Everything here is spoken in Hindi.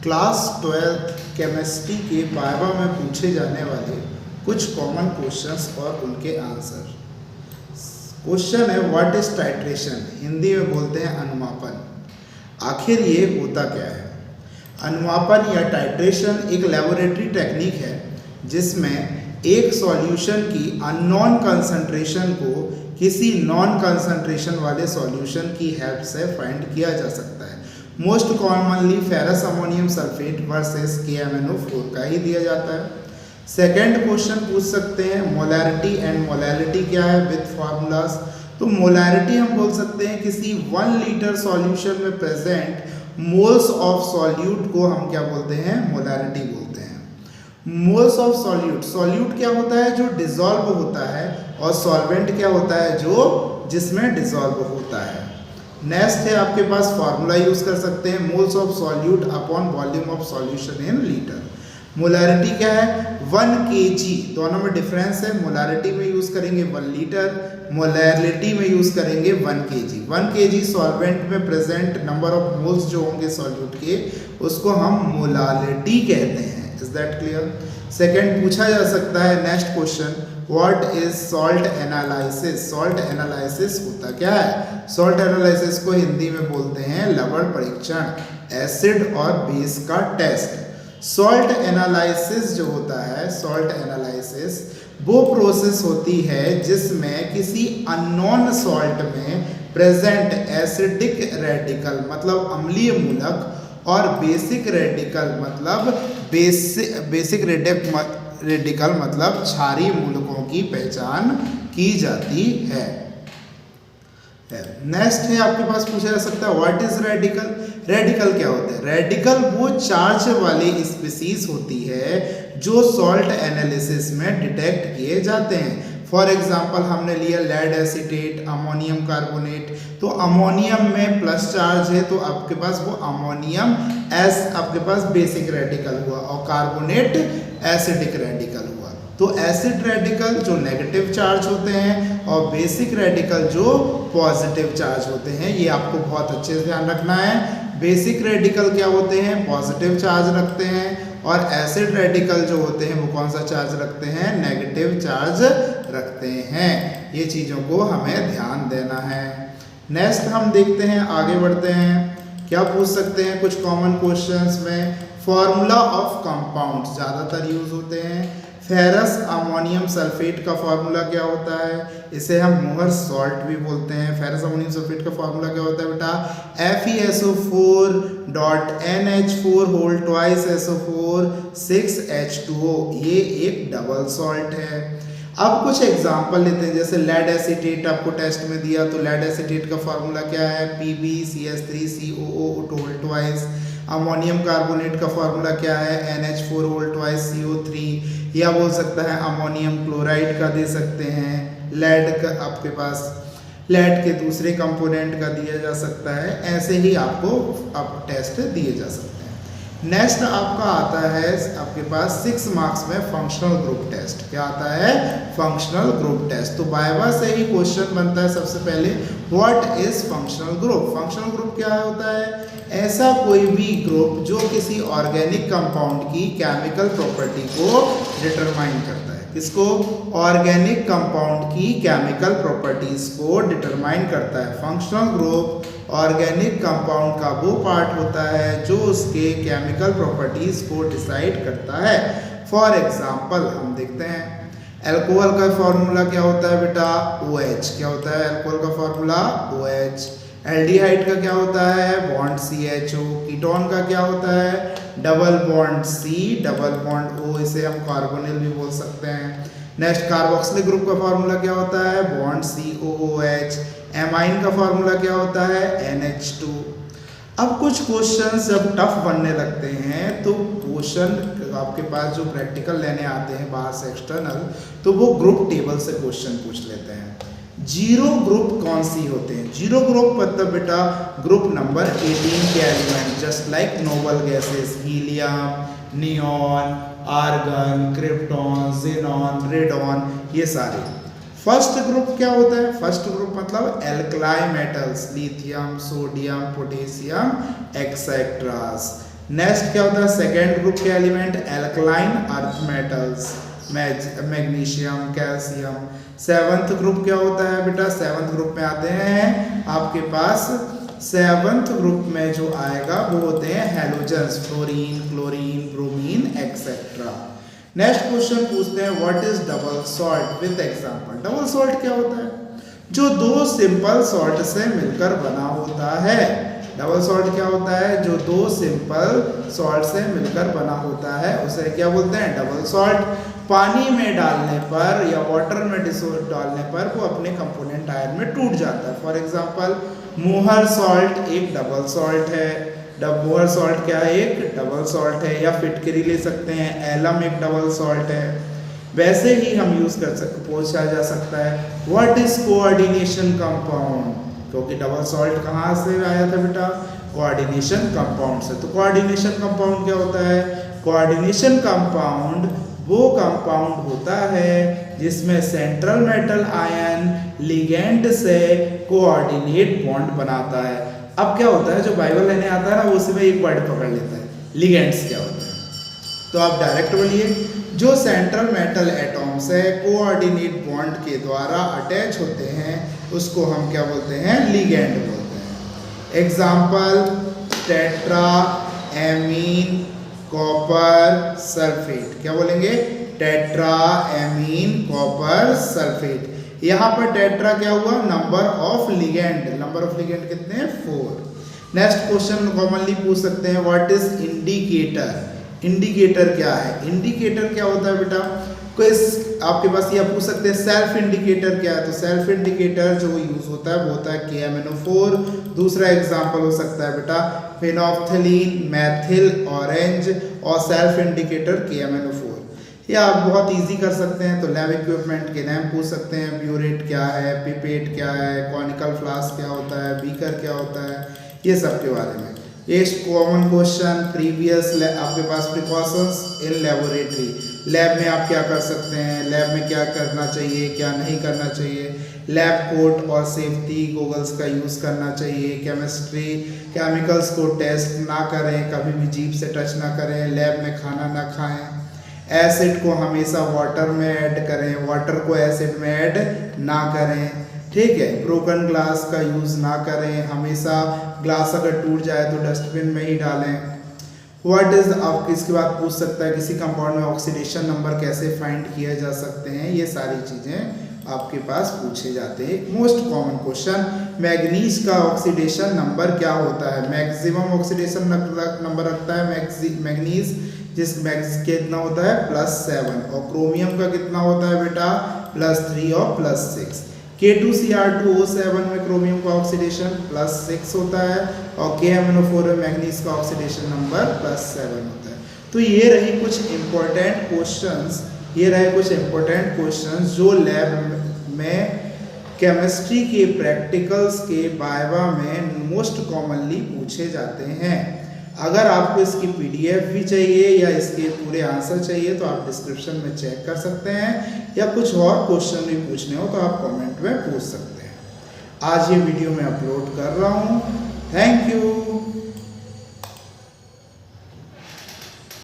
क्लास 12 केमिस्ट्री के वाइवा में पूछे जाने वाले कुछ कॉमन क्वेश्चंस और उनके आंसर। क्वेश्चन है व्हाट इज टाइट्रेशन, हिंदी में बोलते हैं अनुमापन। आखिर ये होता क्या है? अनुमापन या टाइट्रेशन एक लेबोरेटरी टेक्निक है जिसमें एक सॉल्यूशन की अननोन कंसंट्रेशन को किसी नॉन कंसंट्रेशन वाले सॉल्यूशन की हेल्प से फाइंड किया जा सकता है। Most commonly ferrous ammonium sulphate versus KMnO4 का ही दिया जाता है। सेकेंड क्वेश्चन पूछ सकते हैं मोलैरिटी एंड मोलैलिटी क्या है विथ फार्मूलाज। तो मोलैरिटी हम बोल सकते हैं किसी 1 लीटर सॉल्यूशन में प्रेजेंट मोल्स ऑफ सॉल्यूट को हम क्या बोलते हैं? मोलैरिटी बोलते हैं। मोल्स ऑफ सॉल्यूट, सॉल्यूट क्या होता है? जो डिसॉल्व होता है, और सॉल्वेंट क्या होता है? जो जिसमें डिसॉल्व होता है। नेक्स्ट है आपके पास फार्मूला यूज कर सकते हैं moles of solute upon volume of solution in litre. Molarity क्या है? 1 kg, दोनों में डिफरेंस है। मोलैरिटी में यूज करेंगे 1 लीटर, मोलैरिटी में यूज करेंगे 1 kg। 1 kg सॉल्वेंट में प्रेजेंट नंबर ऑफ मोल्स जो होंगे सॉल्यूट के, उसको हम मोलालिटी कहते हैं। Is that clear? सेकेंड पूछा जा सकता है next question what is salt analysis. Salt analysis होता क्या है? सॉल्ट एनालिसिस को हिंदी में बोलते हैं लवण परीक्षण, एसिड और बेस का टेस्ट। सॉल्ट एनालिसिस जो होता है, सॉल्ट एनालिसिस वो प्रोसेस होती है जिसमें किसी अननोन सॉल्ट में प्रेजेंट एसिडिक रेडिकल मतलब अम्लीय मूलक और बेसिक रेडिकल मतलब बेसिक रेडिकल मतलब क्षारीय मूलकों की पहचान की जाती है। नेक्स्ट है आपके पास पूछा जा सकता है व्हाट इज रेडिकल। रेडिकल क्या होते हैं? रेडिकल वो चार्ज वाली स्पीसीज होती है जो सॉल्ट एनालिसिस में डिटेक्ट किए जाते हैं। फॉर एग्जाम्पल हमने लिया लेड एसीटेट, अमोनियम कार्बोनेट, तो अमोनियम में प्लस चार्ज है तो आपके पास वो अमोनियम आपके पास बेसिक रेडिकल हुआ, और कार्बोनेट एसिडिक रेडिकल हुआ। तो एसिड रेडिकल जो नेगेटिव चार्ज होते हैं और बेसिक रेडिकल जो पॉजिटिव चार्ज होते हैं, ये आपको बहुत अच्छे से ध्यान रखना है। बेसिक रेडिकल क्या होते हैं? पॉजिटिव चार्ज रखते हैं, और एसिड रेडिकल जो होते हैं वो कौन सा चार्ज रखते हैं? नेगेटिव चार्ज रखते हैं। ये चीज़ों को हमें ध्यान देना है। नेक्स्ट हम देखते हैं, आगे बढ़ते हैं। क्या पूछ सकते हैं कुछ कॉमन क्वेश्चंस में? फॉर्मूला ऑफ कंपाउंड्स ज़्यादातर यूज होते हैं। फेरस अमोनियम सल्फेट का फॉर्मूला क्या होता है? इसे हम मोहर सॉल्ट भी बोलते हैं। फेरस अमोनियम सल्फेट का फॉर्मूला क्या होता है बेटा? FeSO4.NH4 6H2O। ये एक डबल सॉल्ट है। अब कुछ एग्जाम्पल लेते हैं, जैसे लेड एसीटेट आपको टेस्ट में दिया, तो लेड एसीटेट का फॉर्मूला क्या है? PbCH3COO2। अमोनियम कार्बोनेट का फॉर्मूला क्या है? NH4 CO3। या बोल सकता है अमोनियम क्लोराइड का दे सकते हैं। लेड का आपके पास लेड के दूसरे कंपोनेंट का दिया जा सकता है। ऐसे ही आपको टेस्ट दिए जा सकते हैं। नेक्स्ट आपका आता है आपके पास 6 मार्क्स में फंक्शनल ग्रुप टेस्ट। क्या आता है? Functional group test. तो वाइवा से ही क्वेश्चन बनता है सबसे पहले what is functional group. Functional group क्या होता है? ऐसा कोई भी ग्रुप जो किसी ऑर्गेनिक कंपाउंड की केमिकल प्रॉपर्टी को डिटरमाइन करता है। किसको? ऑर्गेनिक कंपाउंड की केमिकल प्रॉपर्टीज को डिटरमाइन करता है। फंक्शनल ग्रुप ऑर्गेनिक कंपाउंड का वो पार्ट होता है जो उसके केमिकल प्रॉपर्टीज को डिसाइड करता है। फॉर एग्जाम्पल हम देखते हैं अल्कोहल का फॉर्मूला क्या होता है बेटा? OH। क्या होता है अल्कोहल का फॉर्मूला? OH। एल्डिहाइड का क्या होता है? Bond CHO। कीटोन का क्या होता है? Double bond C double bond O। इसे हम कार्बोनिल भी बोल सकते हैं। नेक्स्ट कार्बोक्सिलिक ग्रुप का फॉर्मूला क्या होता है? Bond COOH। एमाइन का फॉर्मूला क्या होता है? NH2। अब कुछ क्वेश्चंस जब टफ बनने लगते हैं तो क्वेश्चन आपके पास जो प्रैक्टिकल लेने आते हैं बाहर से एक्सटर्नल, तो वो ग्रुप टेबल से क्वेश्चन पूछ लेते हैं। जीरो ग्रुप कौन सी होते हैं? जीरो ग्रुप मतलब बेटा ग्रुप नंबर 18 के element, just like noble gases, helium, neon, argon, krypton, xenon, radon, ये सारे। फर्स्ट ग्रुप क्या होता है? फर्स्ट ग्रुप मतलब alkali metals, lithium, sodium, potassium etceteras. Next क्या होता है, सेकेंड ग्रुप के element alkaline earth metals, magnesium, calcium. Seventh group क्या होता है बेटा, सेवंथ ग्रुप में आते हैं आपके पास, सेवंथ ग्रुप में जो आएगा वो होते हैं halogens, fluorine, chlorine, bromine etcetera. Next question पूछते हैं what is double salt with example. Double salt क्या होता है, जो दो सिंपल सॉल्ट से मिलकर बना होता है। डबल सॉल्ट क्या होता है, जो दो सिंपल सॉल्ट से मिलकर बना होता है उसे क्या बोलते हैं, डबल सॉल्ट। पानी में डालने पर या वाटर में डिसोल्व डालने पर वो अपने कंपोनेंट आयन में टूट जाता है। फॉर एग्जांपल मोहर सॉल्ट एक डबल सॉल्ट है, मोहर सॉल्ट क्या है, एक डबल सॉल्ट है। या फिटकरी ले सकते हैं, एलम एक डबल सॉल्ट है। वैसे ही हम यूज कर सकते, पूछा जा सकता है व्हाट इज कोऑर्डिनेशन कंपाउंड, क्योंकि डबल सॉल्ट कहाँ से आया था बेटा, कोऑर्डिनेशन कंपाउंड से। तो कोऑर्डिनेशन कंपाउंड क्या होता है, कोऑर्डिनेशन कंपाउंड वो कंपाउंड होता है जिसमें सेंट्रल मेटल आयन लिगेंड से कोऑर्डिनेट बॉन्ड बनाता है। अब क्या होता है, जो बाइबल लेने आता है ना वो उसमें एक वर्ड पकड़ लेता है, लिगेंड्स क्या होता है। तो आप डायरेक्ट बोलिए, जो सेंट्रल मेटल एटॉम से कोऑर्डिनेट बॉन्ड के द्वारा अटैच होते हैं उसको हम क्या बोलते हैं, लिगेंड बोलते हैं। Example tetra amine copper sulphate, क्या बोलेंगे, टेट्रा एमीन कॉपर सल्फेट। यहाँ पर टेट्रा क्या हुआ, number of ligand, number of ligand कितने हैं, 4। नेक्स्ट क्वेश्चन कॉमनली पूछ सकते हैं व्हाट इज इंडिकेटर। इंडिकेटर क्या है, इंडिकेटर क्या होता है बेटा, कोई आपके पास ये पूछ सकते हैं सेल्फ इंडिकेटर क्या है। तो सेल्फ इंडिकेटर जो यूज होता है वो होता है KMnO4। दूसरा एग्जांपल हो सकता है बेटा फिनोफ्थलीन, मैथिल ऑरेंज, और सेल्फ इंडिकेटर KMnO4। ये आप बहुत इजी कर सकते हैं। तो लैब इक्विपमेंट के नाम पूछ सकते हैं, ब्यूरेट क्या है, पिपेट क्या है, कॉनिकल फ्लास्क क्या होता है, बीकर क्या होता है, ये सब के बारे में। एक कॉमन क्वेश्चन प्रीवियस आपके पास प्रिकॉशंस इन लेबोरेटरी, लैब में आप क्या कर सकते हैं, लैब में क्या करना चाहिए, क्या नहीं करना चाहिए। लैब कोट और सेफ्टी गोगल्स का यूज़ करना चाहिए। केमिस्ट्री केमिकल्स को टेस्ट ना करें, कभी भी जीभ से टच ना करें, लैब में खाना ना खाएं। एसिड को हमेशा वाटर में ऐड करें, वाटर को एसिड में ऐड ना करें, ठीक है। ब्रोकन ग्लास का यूज़ ना करें, हमेशा ग्लास अगर टूट जाए तो डस्टबिन में ही डालें। व्हाट इज, आप इसके बाद पूछ सकता है किसी कंपाउंड में ऑक्सीडेशन नंबर कैसे फाइंड किया जा सकते हैं। ये सारी चीज़ें आपके पास पूछे जाते हैं। मोस्ट कॉमन क्वेश्चन, मैग्नीज का ऑक्सीडेशन नंबर क्या होता है। मैक्सिमम ऑक्सीडेशन नंबर रखता है मैग्नीज, जिस कितना होता है +7, और क्रोमियम का कितना होता है बेटा +3 और +6। K2Cr2O7 में क्रोमियम का ऑक्सीडेशन +6 होता है, और KMnO4 में मैग्नीज का ऑक्सीडेशन नंबर +7 होता है। तो ये रही कुछ इंपॉर्टेंट क्वेश्चंस, जो लैब में केमिस्ट्री के प्रैक्टिकल्स के वाइवा में मोस्ट कॉमनली पूछे जाते हैं। अगर आपको इसकी PDF भी चाहिए या इसके पूरे आंसर चाहिए तो आप डिस्क्रिप्शन में चेक कर सकते हैं, या कुछ और क्वेश्चन भी पूछने हो तो आप कमेंट में पूछ सकते हैं। आज ये वीडियो मैं अपलोड कर रहा हूँ। Thank you.